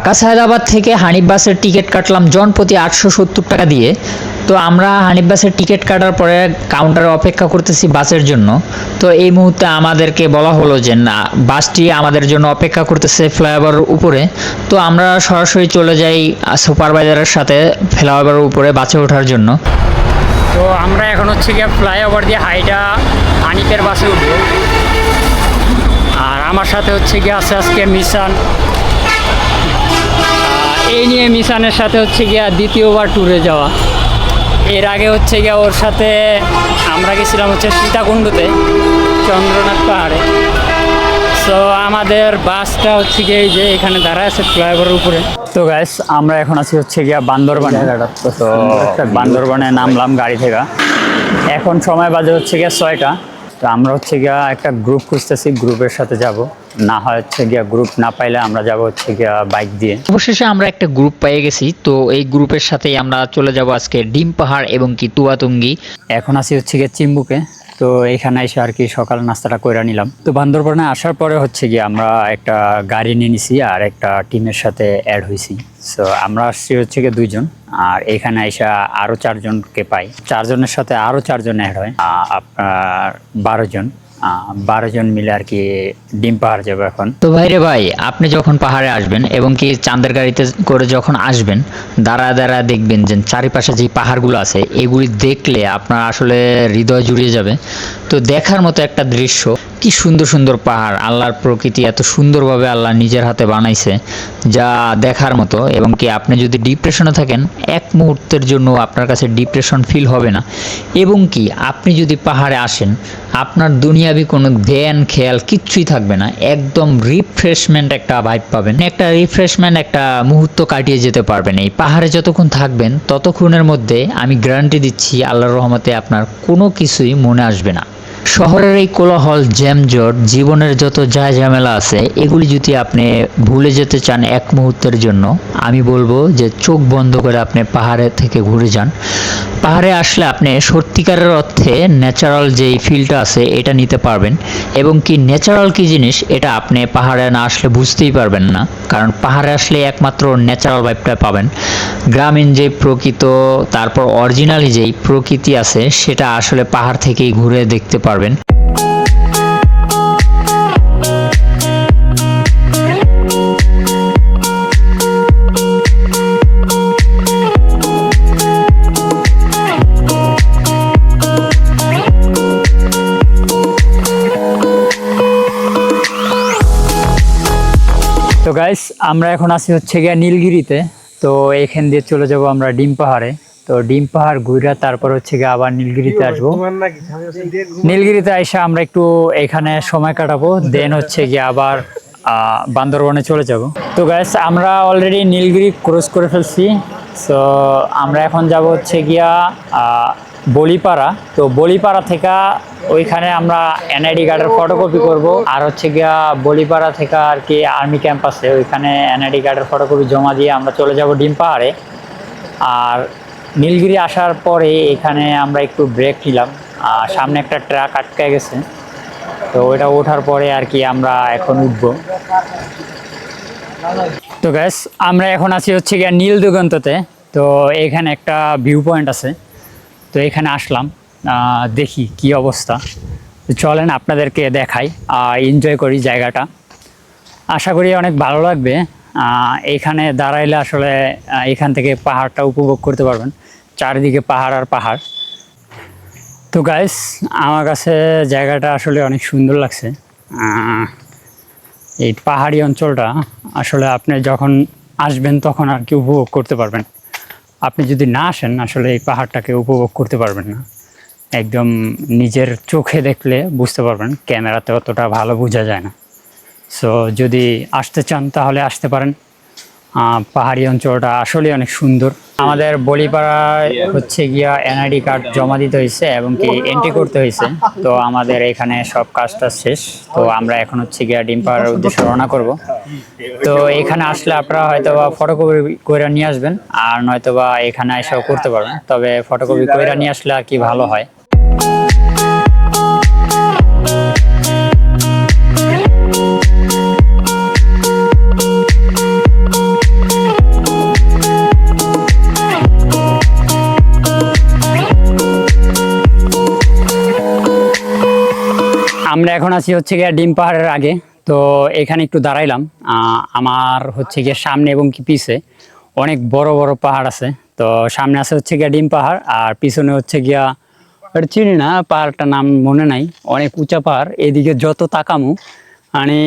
ঢাকা সায়দাবাদ থেকে হানিফ বাসের টিকিট কাটলাম জনপ্রতি 870 টাকা দিয়ে। তো আমরা হানিফ বাসের টিকিট কাটার পরে কাউন্টারে অপেক্ষা করতেছি বাসের জন্য। তো এই মুহূর্তে আমাদেরকে বলা হলো যে না, বাসটি আমাদের জন্য অপেক্ষা করতেছে ফ্লাইওভারের উপরে। তো আমরা সরাসরি চলে যাই সুপারভাইজারের সাথে ফ্লাইওভারের উপরে বাসে ওঠার জন্য। তো আমরা এখন হচ্ছে গিয়ে ফ্লাইওভার দিয়ে হাইটা হানিফের বাসে উঠবো। আর আমার সাথে হচ্ছে গিয়ে আছে আজকে মিশান। এই নিয়ে মিশানের সাথে হচ্ছে গিয়া দ্বিতীয়বার ট্যুরে যাওয়া। এর আগে হচ্ছে গিয়া ওর সাথে আমরা গেছিলাম হচ্ছে সীতাকুণ্ডতে, চন্দ্রনাথ পাহাড়ে। সো আমাদের বাসটা হচ্ছে গিয়ে এই যে এখানে দাঁড়ায় আছে ফ্লাইওভারের উপরে। তো গাইস আমরা এখন আছি হচ্ছে গিয়া বান্দরবানে। তো বান্দরবানে নামলাম গাড়ি থেকে। এখন সময় বাজে হচ্ছে গিয়া 6টা। তো আমরা হচ্ছে গিয়া একটা গ্রুপ খুঁজতেছি, গ্রুপের সাথে যাব। না হয় হচ্ছে গিয়া গ্রুপ না পাইলে আমরা যাব হচ্ছে গিয়া বাইক দিয়ে। অবশেষে আমরা একটা গ্রুপ পেয়ে গেছি। তো এই গ্রুপের সাথেই আমরা চলে যাব আজকে ডিম পাহাড় এবং কি তুয়াতুঙ্গি। এখন আছি হচ্ছে গিয়ে চিম্বুকে। তো এখানে এসে আর কি সকাল নাস্তাটা করে নিলাম। তো বান্দরবানে আসার পরে হচ্ছে গিয়ে আমরা একটা গাড়ি নিয়ে নিছি আর একটা টিমের সাথে অ্যাড হয়েছি। সো আমরা আসছি হচ্ছে গিয়ে 2 জন, আর এখানে এসে আরও 4 জনকে পাই। 4 জনের সাথে আরও 4 জন অ্যাড হয়, আপনার 12 জন। 12 জন মিলে আর কি ডিম পাহাড় যাবো এখন। তো ভাইরে ভাই, আপনি যখন পাহাড়ে আসবেন এবং কি চাঁদের গাড়িতে করে যখন আসবেন, দাঁড়ায় দাঁড়ায় দেখবেন যে চারিপাশে যে পাহাড়গুলো আছে এগুলি দেখলে আপনার আসলে হৃদয় জুড়িয়ে যাবে। তো দেখার মতো একটা দৃশ্য, কি সুন্দর সুন্দর পাহাড়, আল্লাহর প্রকৃতি এত সুন্দরভাবে আল্লাহ নিজের হাতে বানাইছে, যা দেখার মতো। এবং কি আপনি যদি ডিপ্রেশনে থাকেন, এক মুহূর্তের জন্য আপনার কাছে ডিপ্রেশন ফিল হবে না। এবং কি আপনি যদি পাহাড়ে আসেন, আপনার দুনিয়াবি কোনো ধ্যান খেয়াল কিচ্ছুই থাকবে না, একদম রিফ্রেশমেন্ট একটা ভাইব পাবেন, একটা রিফ্রেশমেন্ট একটা মুহূর্ত কাটিয়ে যেতে পারবেন। এই পাহাড়ে যতক্ষণ থাকবেন ততক্ষণের মধ্যে আমি গ্যারান্টি দিচ্ছি আল্লাহর রহমতে আপনার কোনো কিছুই মনে আসবে না। শহরের এই কোলাহল, জ্যামজট, জীবনের যত যায় ঝামেলা আছে, এগুলি যদি আপনি ভুলে যেতে চান এক মুহূর্তের জন্য, আমি বলবো যে চোখ বন্ধ করে আপনি পাহাড়ে থেকে ঘুরে যান। পাহাড়ে আসলে আপনি সত্যিকারের অর্থে ন্যাচারাল যেই ফিলটা আছে এটা নিতে পারবেন। এবং কি ন্যাচারাল কি জিনিস এটা আপনি পাহাড়ে না আসলে বুঝতেই পারবেন না, কারণ পাহাড়ে আসলে একমাত্র ন্যাচারাল ভাইবটা পাবেন। গ্রামীণ যে প্রকৃত, তারপর অরিজিনালি যেই প্রকৃতি আছে সেটা আসলে পাহাড় থেকেই ঘুরে দেখতে পারবেন। তো গাইস আমরা এখন আছি হচ্ছে গিয়া নীলগিরিতে। তো এখান দিয়ে চলে যাব আমরা ডিম পাহাড়ে। তো ডিম পাহাড় ঘুরে তারপর হচ্ছে গিয়ে আবার নীলগিরিতে আসবো। নীলগিরিতে এসে আমরা একটু এখানে সময় কাটাবো, দেন হচ্ছে গিয়ে আবার বান্দরবনে চলে যাব। তো গাইস আমরা অলরেডি নীলগিরি ক্রস করে ফেলছি। সো আমরা এখন যাব হচ্ছে গিয়া বলিপাড়া। তো বলিপাড়া থেকে ওইখানে আমরা এনআইডি কার্ডের ফটোকপি করব, আর হচ্ছে গিয়া বলিপাড়া থেকে আর কি আর্মি ক্যাম্প আছে, ওইখানে এনআইডি কার্ডের ফটোকপি জমা দিয়ে আমরা চলে যাব ডিম পাহাড়ে। আর নীলগিরি আসার পরে এখানে আমরা একটু ব্রেক নিলাম, সামনে একটা ট্রাক আটকে গেছে। তো ওইটা ওঠার পরে আর কি আমরা এখন উঠবো। তো গ্যাস আমরা এখন আছি হচ্ছে গিয়া নীল দিগন্ততে। তো এখানে একটা ভিউ পয়েন্ট আছে, তো এখানে আসলাম, দেখি কি অবস্থা। তো চলেন আপনাদেরকে দেখাই, এনজয় করি জায়গাটা। আশা করি অনেক ভালো লাগবে। এখানে দাঁড়াইলে আসলে এখান থেকে পাহাড়টা উপভোগ করতে পারবেন, চারিদিকে পাহাড় আর পাহাড়। তো গাইস আমার কাছে জায়গাটা আসলে অনেক সুন্দর লাগছে। এই পাহাড়ি অঞ্চলটা আসলে আপনি যখন আসবেন তখন আর কি উপভোগ করতে পারবেন। আপনি যদি না আসেন আসলে এই পাহাড়টাকে উপভোগ করতে পারবেন না। একদম নিজের চোখে দেখলে বুঝতে পারবেন, ক্যামেরাতে অতটা ভালো বোঝা যায় না। সো যদি আসতে চান তাহলে আসতে পারেন। পাহাড়ি অঞ্চলটা আসলে অনেক সুন্দর। আমাদের বলিপাড়ায় হচ্ছে গিয়া এনআইডি কার্ড জমা দিতে হয়েছে এবং কি এন্ট্রি করতে হয়েছে। তো আমাদের এখানে সব কাজটা শেষ। তো আমরা এখন হচ্ছে গিয়া ডিম পাহাড়ের উদ্দেশ্যে রওনা করব। তো এখানে আসলে আপনারা হয়তো বা ফটোকপি করে নিয়ে আসবেন, আর নয়তো বা এখানে এসেও করতে পারবেন, তবে ফটোকপি করে নিয়ে আসলে আর কি ভালো হয়। আমরা এখন আছি হচ্ছে গিয়ে ডিম পাহাড়ের আগে। তো এখানে একটু দাঁড়াইলাম। আমার হচ্ছে গিয়ে সামনে এবং কি পিছে অনেক বড় বড় পাহাড় আছে। তো সামনে আছে হচ্ছে গিয়া ডিম পাহাড়, আর পিছনে হচ্ছে গিয়া এটা চিনি না, পাহাড়টার নাম মনে নাই, অনেক উঁচা পাহাড়। এদিকে যত তাকামু মানে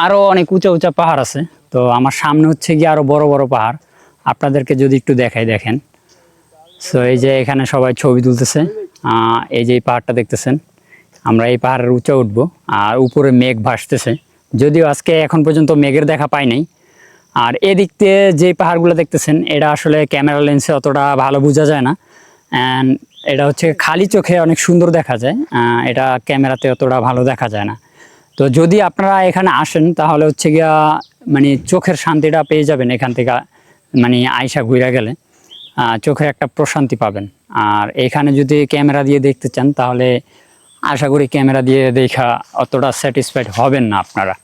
আরো অনেক উঁচা উঁচা পাহাড় আছে। তো আমার সামনে হচ্ছে গিয়ে আরো বড় বড় পাহাড়, আপনাদেরকে যদি একটু দেখাই দেখেন। সো এই যে এখানে সবাই ছবি তুলতেছে। এই যে এই পাহাড়টা দেখতেছেন, আমরা এই পাহাড়ের উঁচা উঠবো, আর উপরে মেঘ ভাসতেছে, যদিও আজকে এখন পর্যন্ত মেঘের দেখা পাই নাই। আর এদিক দিয়ে যে পাহাড়গুলো দেখতেছেন এটা আসলে ক্যামেরা লেন্সে অতটা ভালো বোঝা যায় না, অ্যান্ড এটা হচ্ছে খালি চোখে অনেক সুন্দর দেখা যায়, এটা ক্যামেরাতে অতটা ভালো দেখা যায় না। তো যদি আপনারা এখানে আসেন তাহলে হচ্ছে গিয়া মানে চোখের শান্তিটা পেয়ে যাবেন এখান থেকে, মানে আয়সা ঘুরে গেলে চোখের একটা প্রশান্তি পাবেন। আর এখানে যদি ক্যামেরা দিয়ে দেখতে চান তাহলে আশা করি ক্যামেরা দিয়ে দেখা অতটা স্যাটিসফাইড হবেন না আপনারা।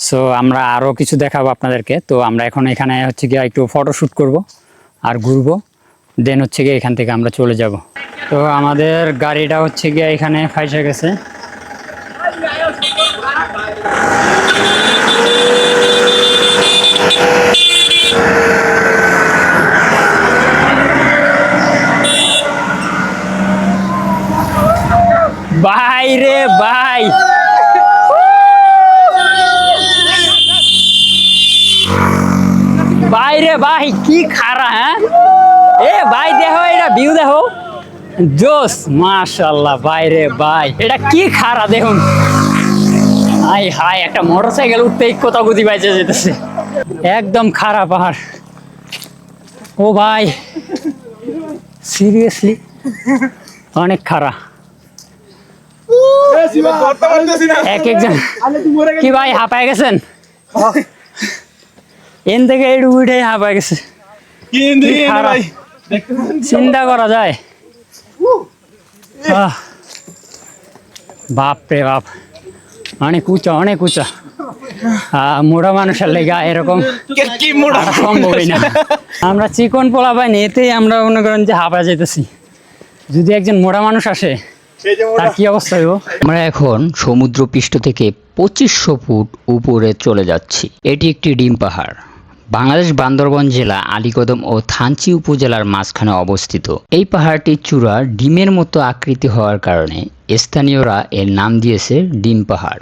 সো আমরা আরও কিছু দেখাবো আপনাদেরকে। তো আমরা এখন এখানে হচ্ছে গিয়ে একটু ফটোশ্যুট করব আর ঘুরবো, দেন হচ্ছে গিয়ে এখান থেকে আমরা চলে যাব। তো আমাদের গাড়িটা হচ্ছে গিয়ে এখানে ফাইসে গেছে। ভাই রে ভাই, ভাই রে ভাই কি খারা! হ্যাঁ এ ভাই দেখো, এটা ভিউ দেখো, জোস মাশাআল্লাহ। ভাই রে ভাই এটা কি খারা দেখুন। হাই হাই, একটা মোটরসাইকেল উঠতেই কোথাও গতি বাইচে যেতেছে, একদম খারা পাহাড়। ও ভাই সিরিয়াসলি অনেক খারা। এক একজন কি ভাই হাঁপায় গেছেন? এন থেকে একটু উঠে হাঁপায় গেছে, চিন্তা করা যায়। বাপ রে বাপ, অনেক উঁচা অনেক উঁচা। মোটা মানুষের লেগা এরকম সম্ভবই না। আমরা চিকন পোলা পাই না, এতেই আমরা মনে করেন যে হাঁপা যেতেছি। যদি একজন মোটা মানুষ আসে তার কি অবস্থা হইব? আমরা এখন সমুদ্র পৃষ্ঠ থেকে 2500 ফুট উপরে চলে যাচ্ছি। এটি একটি ডিম পাহাড়, বাংলাদেশ বান্দরবান জেলা আলীকদম ও থানচি উপজেলার মাঝখানে অবস্থিত। এই পাহাড়টির চূড়া ডিমের মতো আকৃতি হওয়ার কারণে স্থানীয়রা এর নাম দিয়েছে ডিম পাহাড়।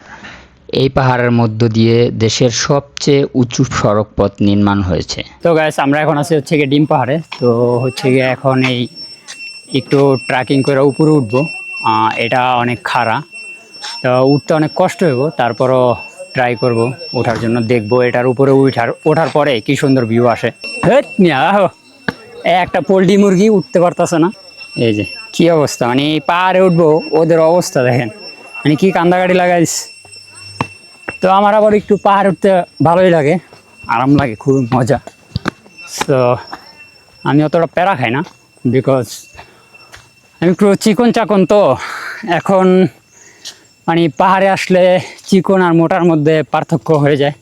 এই পাহাড়ের মধ্য দিয়ে দেশের সবচেয়ে উঁচু সড়ক পথ নির্মাণ হয়েছে। তো গাইস আমরা এখন আছি হচ্ছে গিয়ে ডিম পাহাড়ে। তো হচ্ছে গিয়ে এখন এই একটু ট্রেকিং করে উপরে উঠবো। এটা অনেক খাড়া, তো উঠতে অনেক কষ্ট হইব, তারপরও ট্রাই করব ওঠার জন্য। দেখবো এটার উপরে ওঠার পরে কি সুন্দর ভিউ আসে। একটা পোলট্রি মুরগি উঠতে পারতেছে না, এই যে কি অবস্থা। মানে এই পাহাড়ে উঠবো, ওদের অবস্থা দেখেন, মানে কি কান্দাকাটি লাগাইস। তো আমার আবার একটু পাহাড় উঠতে ভালোই লাগে, আরাম লাগে, খুব মজা। তো আমি অতটা প্যারা খাই না, বিকজ আমি একটু চিকন চাকন। তো এখন মানে পাহাড়ে আসলে চিকন আর মোটার মধ্যে পার্থক্য হয়ে যায়,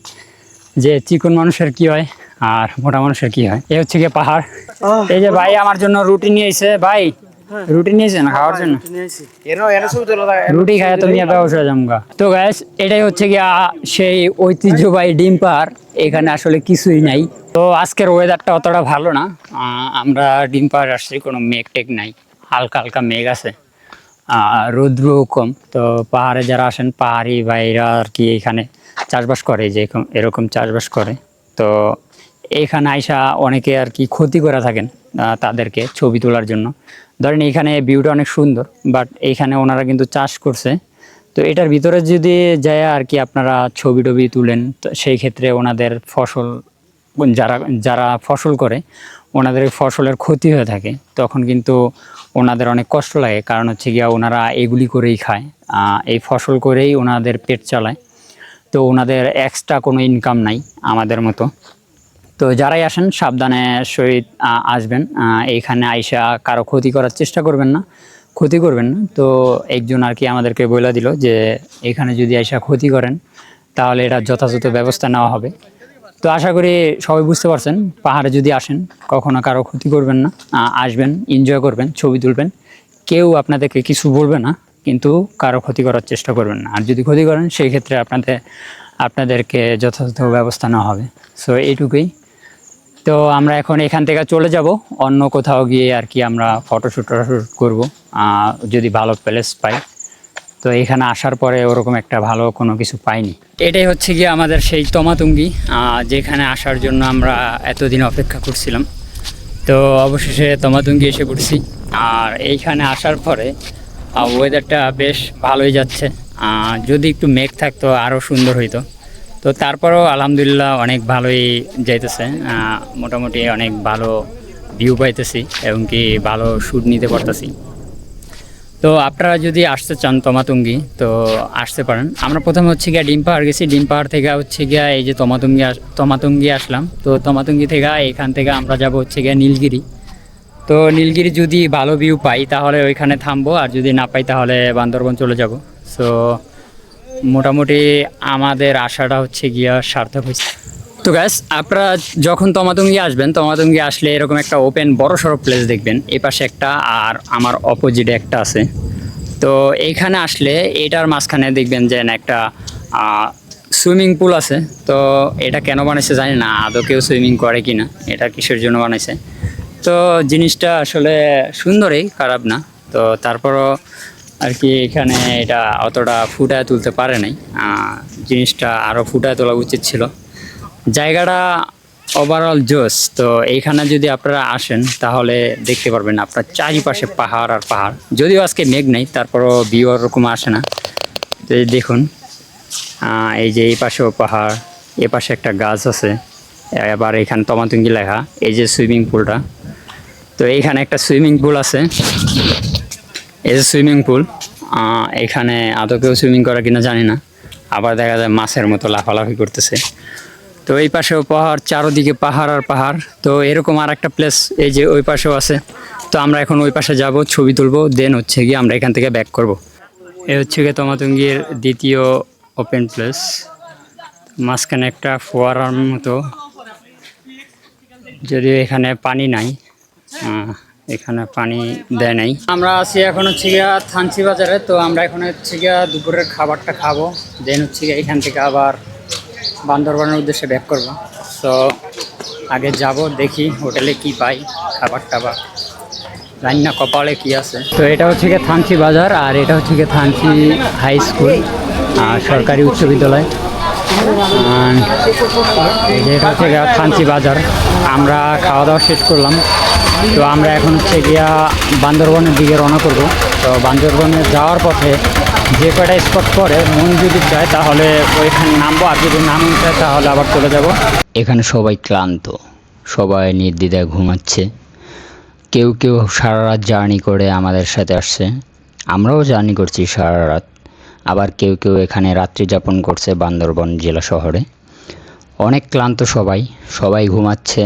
যে চিকন মানুষের কি হয় আর মোটা মানুষের কি হয়। এই হচ্ছে গিয়ে পাহাড়। এই যে ভাই আমার জন্য রুটি নিয়ে এসে, ভাই রুটি নিয়েছে না খাওয়ার জন্য? রুটি খায় তুমি ব্যবসা জমগা। তো গ্যাস এটাই হচ্ছে গিয়া সেই ঐতিহ্যবাহী ডিম পাহাড়, এখানে আসলে কিছুই নাই। তো আজকের ওয়েদারটা অতটা ভালো না। আমরা ডিম পাহাড় আসছি, কোনো মেঘ টেঘ নাই, হালকা হালকা মেঘ আছে, রৌদ্র কম। তো পাহাড়ে যারা আসেন পাহাড়ি ভাইরা আর কি এখানে চাষবাস করে, যে এরকম চাষবাস করে। তো এখানে আইসা অনেকে আর কি ক্ষতি করে থাকেন তাদেরকে ছবি তোলার জন্য। ধরেন এখানে ভিউটা অনেক সুন্দর, বাট এইখানে ওনারা কিন্তু চাষ করছে। তো এটার ভিতরে যদি যায় আর কি আপনারা ছবি টবি তুলেন, তো সেই ক্ষেত্রে ওনাদের ফসল, যারা যারা ফসল করে ওনাদের ফসলের ক্ষতি হয়ে থাকে, তখন কিন্তু ওনাদের অনেক কষ্ট লাগে। কারণ হচ্ছে গিয়া ওনারা এগুলি করেই খায়, এই ফসল করেই ওনাদের পেট চালায়। তো ওনাদের এক্সট্রা কোনো ইনকাম নাই আমাদের মতো। তো যারাই আসেন সাবধানে সহিত আসবেন, এইখানে আইসা কারো ক্ষতি করার চেষ্টা করবেন না, ক্ষতি করবেন না। তো একজন আর কি আমাদেরকে বলে দিল যে এখানে যদি আইসা ক্ষতি করেন তাহলে এটা যথাযথ ব্যবস্থা নেওয়া হবে। তো আশা করি সবাই বুঝতে পারছেন, পাহাড়ে যদি আসেন কখনো কারো ক্ষতি করবেন না, আসবেন, এনজয় করবেন, ছবি তুলবেন, কেউ আপনাদেরকে কিছু বলবে না। কিন্তু কারো ক্ষতি করার চেষ্টা করবেন না। আর যদি ক্ষতি করেন সেই ক্ষেত্রে আপনাদেরকে যথাযথ ব্যবস্থা নেওয়া হবে। সো এইটুকুই। তো আমরা এখন এখান থেকে চলে যাব অন্য কোথাও গিয়ে আর কি আমরা ফটোশ্যুট করবো যদি ভালো প্লেস পাই। তো এখানে আসার পরে ওরকম একটা ভালো কোনো কিছু পাইনি। এটাই হচ্ছে গিয়ে আমাদের সেই তমাতুঙ্গি, যেখানে আসার জন্য আমরা এতদিন অপেক্ষা করছিলাম। তো অবশেষে তমাতুঙ্গি এসে পড়ছি। আর এইখানে আসার পরে ওয়েদারটা বেশ ভালোই যাচ্ছে। যদি একটু মেঘ থাকতো আরও সুন্দর হইতো। তো তারপরেও আলহামদুলিল্লাহ অনেক ভালোই যাইতেছে, মোটামুটি অনেক ভালো ভিউ পাইতেছি এবং কি ভালো শ্যুট নিতে পারতেছি। তো আপনারা যদি আসতে চান তমাতুঙ্গি তো আসতে পারেন। আমরা প্রথমে হচ্ছে গিয়ে ডিম পাহাড় গেছি, ডিম পাহাড় থেকে হচ্ছে গিয়ে এই যে তমাতুঙ্গি আসলাম। তো তমাতুঙ্গি থেকে এখান থেকে আমরা যাব হচ্ছে গিয়ে নীলগিরি। তো নীলগিরি যদি ভালো ভিউ পাই তাহলে ওইখানে থামবো, আর যদি না পাই তাহলে বান্দরবন চলে যাব। সো মোটামুটি আমাদের আশাটা হচ্ছে গিয়া সার্থক হয়েছে। তো গ্যাস, আপনারা যখন তমাতুঙ্গি আসবেন, তমাতুঙ্গি আসলে এরকম একটা ওপেন বড় সড়ো প্লেস দেখবেন। এই পাশে একটা আর আমার অপোজিটে একটা আছে। তো এইখানে আসলে এটার মাঝখানে দেখবেন যে একটা সুইমিং পুল আছে। তো এটা কেন বানাইছে জানি না, আদৌ কেউ সুইমিং করে কি না, এটা কিসের জন্য বানাইছে। তো জিনিসটা আসলে সুন্দরই, খারাপ না। তো তারপরও আর কি এখানে এটা অতটা ফুটায় তুলতে পারে নাই, জিনিসটা আরও ফুটায় তোলা উচিত ছিল। জায়গাটা ওভারঅল জোস। তো এইখানে যদি আপনারা আসেন তাহলে দেখতে পারবেন আপনার চারিপাশে পাহাড় আর পাহাড়। যদিও আজকে মেঘ নেই, তারপরও ভিউ ওরকম আসে না। তো এই দেখুন, এই যে এই পাশেও পাহাড়, এ পাশে একটা গাছ আছে। এবার এখানে তমাতুঙ্গি লেখা, এই যে সুইমিং পুলটা। তো এইখানে একটা সুইমিং পুল আছে, এই যে সুইমিং পুল। এখানে আদৌ কেউ সুইমিং করে কিনা জানি না। আবার দেখা যায় মাছের মতো লাফালাফি করতেছে। তো এই পাশেও পাহাড়, চারোদিকে পাহাড় আর পাহাড়। তো এরকম আর একটা প্লেস এই যে ওই পাশেও আছে। তো আমরা এখন ওই পাশে যাব, ছবি তুলবো, দেন হচ্ছে গিয়ে আমরা এখান থেকে ব্যাক করব। এই হচ্ছে গিয়ে তমাতুঙ্গির দ্বিতীয় ওপেন প্লেস। মাঝখানে একটা ফোয়ারার মতো, যদিও এখানে পানি নাই, এখানে পানি দেয় নাই। আমরা আছি এখন হচ্ছে গিয়া থানচি বাজারে। তো আমরা এখন হচ্ছে গিয়া দুপুরের খাবারটা খাবো, দেন হচ্ছে গিয়া এখান থেকে আবার বান্দরবানের উদ্দেশ্যে ব্যাক করবো। তো আগে যাব, দেখি হোটেলে কি পাই, খাবার টাবার জানি না কপালে কি আছে। তো এটা হচ্ছে গিয়ে থানচি বাজার, আর এটা হচ্ছে গিয়ে থানচি হাই স্কুল, সরকারি উচ্চ বিদ্যালয়। এটা হচ্ছে গিয়া থানচি বাজার। আমরা খাওয়া দাওয়া শেষ করলাম। তো আমরা এখন হচ্ছে গিয়া বান্দরবনের দিকে রওনা করব। তো বান্দরবনে যাওয়ার পথে যে কয়টা স্পট পরে মন যদি চায় তাহলে ওইখানে নামবো, আর যদি নাম চায় তাহলে আবার চলে যাব। এখানে সবাই ক্লান্ত, সবাই নির্দ্বিধায় ঘুমাচ্ছে। কেউ কেউ সারা রাত জার্নি করে আমাদের সাথে আসছে, আমরাও জার্নি করছি সারা রাত। আবার কেউ কেউ এখানে রাত্রি যাপন করছে বান্দরবন জেলা শহরে। অনেক ক্লান্ত সবাই, সবাই ঘুমাচ্ছে।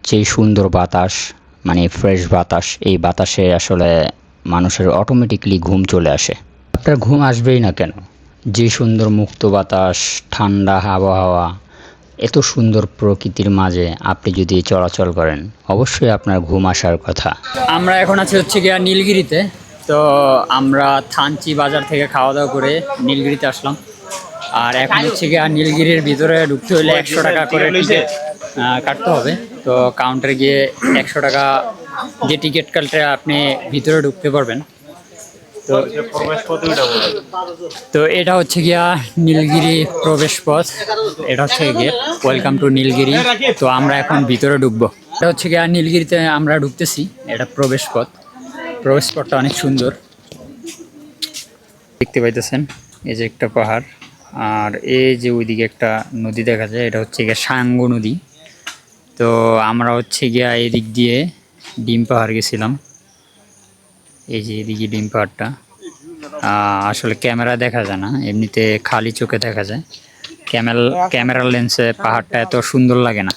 যে সুন্দর বাতাস, মানে ফ্রেশ বাতাস, এই বাতাসে আসলে মানুষের অটোমেটিকলি ঘুম চলে আসে। আপনার ঘুম আসবেই না কেন? যে সুন্দর মুক্ত বাতাস, ঠান্ডা আবহাওয়া, এত সুন্দর প্রকৃতির মাঝে আপনি যদি চলাচল করেন অবশ্যই আপনার ঘুম আসার কথা। আমরা এখন আছি হচ্ছে গিয়া নীলগিরিতে। তো আমরা থানচি বাজার থেকে খাওয়া দাওয়া করে নীলগিরিতে আসলাম। আর এখন হচ্ছে গিয়া নীলগিরির ভিতরে ঢুকতে হলে 100 টাকা করে টিকিট কাটতে হবে। তো কাউন্টারে গিয়ে 100 টাকা যে টিকিট কাটলে আপনি ভিতরে ঢুকতে পারবেন। তো এটা হচ্ছে গিয়া নীলগিরি প্রবেশ পথ, এটা হচ্ছে গিয়ে ওয়েলকাম টু নীলগিরি। তো আমরা এখন ভিতরে ঢুকবো। এটা হচ্ছে গিয়া নীলগিরিতে আমরা ঢুকতেছি, এটা প্রবেশ পথ। প্রবেশ পথটা অনেক সুন্দর দেখতে পাইতেছেন। এই যে একটা পাহাড়, আর এই যে ওইদিকে একটা নদী দেখা যায়, এটা হচ্ছে গিয়া সাঙ্গু নদী। তো আমরা হচ্ছে গিয়া এদিক দিয়ে ডিম পাহাড় গেছিলাম। এই যে এদিকে ডিম পাহাড়টা আসলে ক্যামেরা দেখা যায় না, এমনিতে খালি চোখে দেখা যায়। ক্যামেরার লেন্সে পাহাড়টা এত সুন্দর লাগে না।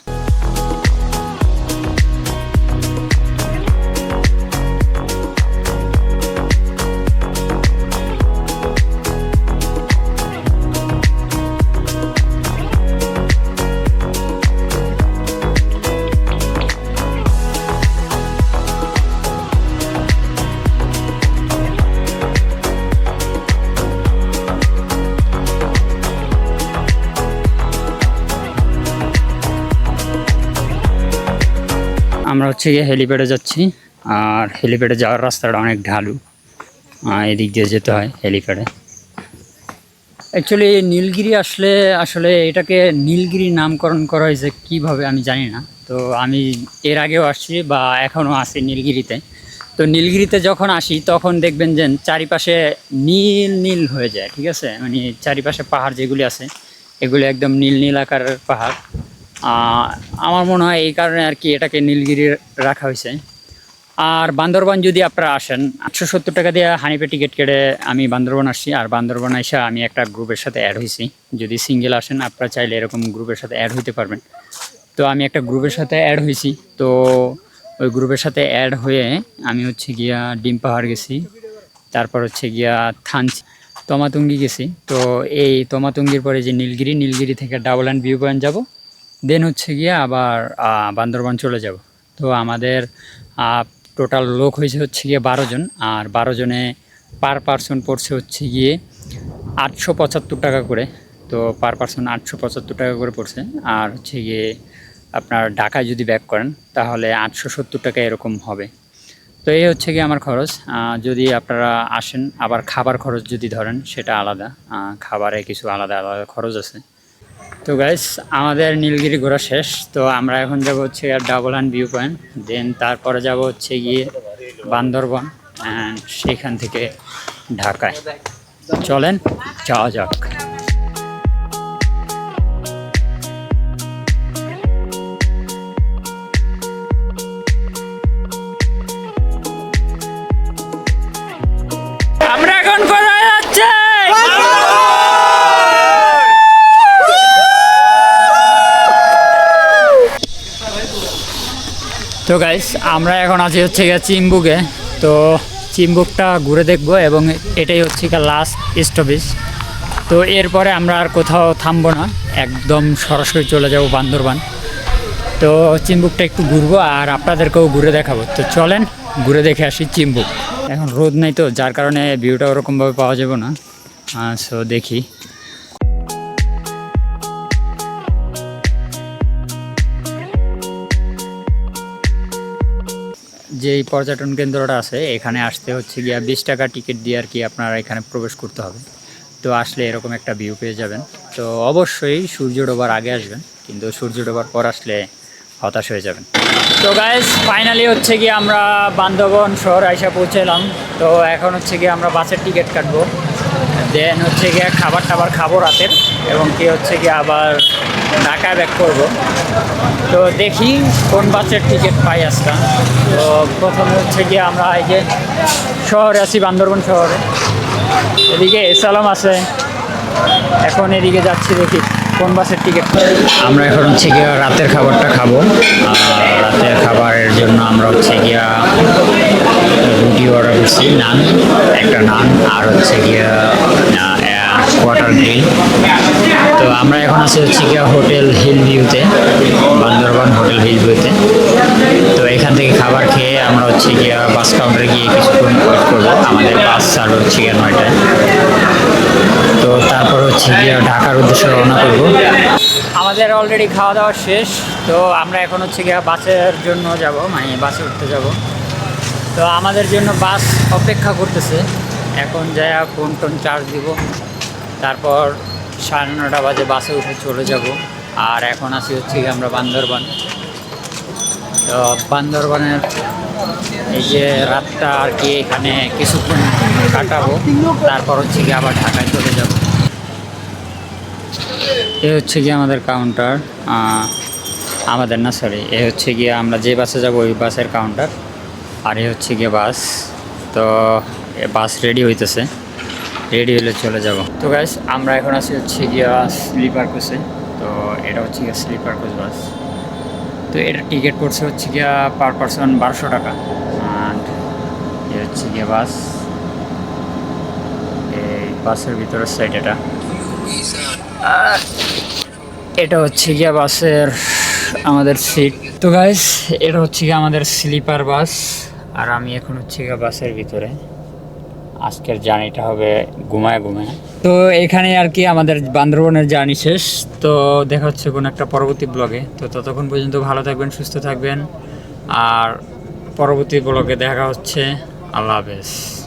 আমরা হচ্ছে গিয়ে হেলিপ্যাডে যাচ্ছি, আর হেলিপ্যাডে যাওয়ার রাস্তাটা অনেক ঢালু, এদিক দিয়ে যেতে হয় হেলিপ্যাডে। অ্যাকচুয়ালি নীলগিরি আসলে এটাকে নীলগিরি নামকরণ করা হয়েছে কীভাবে আমি জানি না। তো আমি এর আগেও আসছি বা এখনও আছি নীলগিরিতে। তো নীলগিরিতে যখন আসি তখন দেখবেন যে চারিপাশে নীল নীল হয়ে যায়, ঠিক আছে, মানে চারিপাশে পাহাড় যেগুলি আছে এগুলি একদম নীল নীল আকারের পাহাড়। আমার মনে হয় এই কারণে আর কি এটাকে নীলগিরি রাখা হয়েছে। আর বান্দরবান যদি আপনারা আসেন, 870 টাকা দিয়ে হানিফে টিকিট কেটে আমি বান্দরবান আসছি। আর বান্দরবান এসে আমি একটা গ্রুপের সাথে অ্যাড হয়েছি। যদি সিঙ্গেল আসেন আপনারা চাইলে এরকম গ্রুপের সাথে অ্যাড হইতে পারবেন। তো আমি একটা গ্রুপের সাথে অ্যাড হয়েছি। তো ওই গ্রুপের সাথে অ্যাড হয়ে আমি হচ্ছে গিয়া ডিম পাহাড় গেছি, তারপর হচ্ছে গিয়া থানচি, তমাতুঙ্গি গেছি। তো এই তমাতুঙ্গির পরে যে নীলগিরি থেকে ডাবল অ্যান্ড ভিউ পয়েন্ট যাবো, দেন হচ্ছে গিয়া আবার বান্দরবান চলে যাব। তো আমাদের টোটাল লোক হয়েছে হচ্ছে গিয়ে 12 জন, আর 12 জনে পার পারসন পড়ছে হচ্ছে গিয়ে 875 টাকা করে। তো পার পারসন 875 টাকা করে পড়ছে। আর হচ্ছে গিয়ে আপনার ঢাকায় যদি ব্যাক করেন তাহলে 870 টাকা এরকম হবে। তো এই হচ্ছে গিয়ে আমার খরচ। যদি আপনারা আসেন, আবার খাবার খরচ যদি ধরেন সেটা আলাদা, খাবারে কিছু আলাদা আলাদা খরচ আছে। তো গাইস, আমাদের নীলগিরি ঘোরা শেষ। তো আমরা এখন যাব হচ্ছে আর ডাবল অ্যান্ড ভিউ পয়েন্ট, দেন তারপরে যাব হচ্ছে গিয়ে বান্দরবান, অ্যান্ড সেখান থেকে ঢাকায়। চলেন যাওয়া যাক। আমরা এখন কোথায় যাচ্ছি? তো গাইস, আমরা এখন আছি হচ্ছে গিয়ে চিম্বুকে। তো চিম্বুকটা ঘুরে দেখবো এবং এটাই হচ্ছে গিয়ে লাস্ট স্টপেজ। তো এরপরে আমরা আর কোথাও থামবো না, একদম সরাসরি চলে যাব বান্দরবান। তো চিম্বুকটা একটু ঘুরবো আর আপনাদেরকেও ঘুরে দেখাবো। তো চলেন ঘুরে দেখে আসি চিম্বুক। এখন রোদ নেই তো, যার কারণে ভিউটা ওরকমভাবে পাওয়া যাবে না। সো দেখি। যেই পর্যটন কেন্দ্রটা আছে এখানে আসতে হচ্ছে গিয়া 20 টাকা টিকিট দিয়ে আর কি আপনারা এখানে প্রবেশ করতে হবে। তো আসলে এরকম একটা ভিউ পেয়ে যাবেন। তো অবশ্যই সূর্য ডোবার আগে আসবেন, কিন্তু সূর্য ডোবার পর আসলে হতাশ হয়ে যাবেন। তো গাইস, ফাইনালি হচ্ছে গিয়ে আমরা বান্দরবান শহর আইসা পৌঁছালাম। তো এখন হচ্ছে গিয়ে আমরা বাসের টিকিট কাটবো, দেন হচ্ছে গিয়ে খাবার টাবার খাবো রাতের, এবং কি হচ্ছে গিয়ে আবার ঢাকায় ব্যাক করবো। তো দেখি কোন বাসের টিকিট পাই আজকে। তো প্রথমে হচ্ছে গিয়ে আমরা এই যে শহরে আছি, বান্দরবান শহরে। এদিকে এসালাম আছে, এখন এদিকে যাচ্ছি, দেখি কোন বাসের টিকিট। আমরা এখন হচ্ছে গিয়া রাতের খাবারটা খাবো। রাতের খাবারের জন্য আমরা হচ্ছে গিয়া রুটি অর্ডার করছি, একটা নান আর হচ্ছে গিয়া কোয়ার্টার গ্রিল। তো আমরা এখন আছি হচ্ছে গিয়া হোটেল হিল ভিউতে, বান্দরবান হোটেল হিল ভিউতে। তো এখান থেকে খাবার খেয়ে আমরা হচ্ছে গিয়া বাস কাউন্টারে গিয়ে কিছুক্ষণ ওয়েট করবো। আমাদের বাস ছাড়বে হচ্ছে গিয়া 9টায়। তো তারপর হচ্ছে গিয়ে ঢাকার উদ্দেশ্যে রওনা করবো। আমাদের অলরেডি খাওয়া দাওয়া শেষ। তো আমরা এখন হচ্ছে গিয়ে বাসের জন্য যাব, মানে বাসে উঠতে যাব। তো আমাদের জন্য বাস অপেক্ষা করতেছে। এখন যাই ফোন টোন চার্জ দিব, তারপর 9:30 বাজে বাসে উঠে চলে যাব। আর এখন আসি হচ্ছে গিয়ে আমরা বান্দরবান। তো বান্দরবানের এই যে রাতটা আর কি এখানে কিছুক্ষণ কাটাবো, তারপর হচ্ছে গিয়ে আবার ঢাকায় চলে যাব। এ হচ্ছে গিয়ে আমাদের কাউন্টার, আমাদের না সরি, এ হচ্ছে গিয়ে আমরা যে বাসে যাব ওই বাসের কাউন্টার। আর এ হচ্ছে গিয়ে বাস। তো বাস রেডি হইতেছে, রেডি হলে চলে যাব। তো গাইস, আমরা এখন আছি হচ্ছে গিয়া স্লিপার কোচে। তো এটা হচ্ছে গিয়া স্লিপার কোচ বাস। তো এটা টিকিট পড়ছে হচ্ছে গিয়া পার পারসন 1200 টাকা। আর এ হচ্ছে গিয়া বাস, এই বাসের ভিতরের সাইড এটা। এটা হচ্ছে গিয়া বাসের আমাদের সিট। তো গাইস, এটা হচ্ছে গিয়া আমাদের স্লিপার বাস। আর আমি এখন হচ্ছে গিয়া বাসের ভিতরে। আজকের জার্নিটা হবে ঘুমায় ঘুমায়। তো এখানে আর কি আমাদের বান্দরবানের জার্নি শেষ। তো দেখা হচ্ছে কোনো একটা পরবর্তী ব্লগে। তো ততক্ষণ পর্যন্ত ভালো থাকবেন, সুস্থ থাকবেন। আর পরবর্তী ব্লগে দেখা হচ্ছে। আল্লাহ হাফেজ।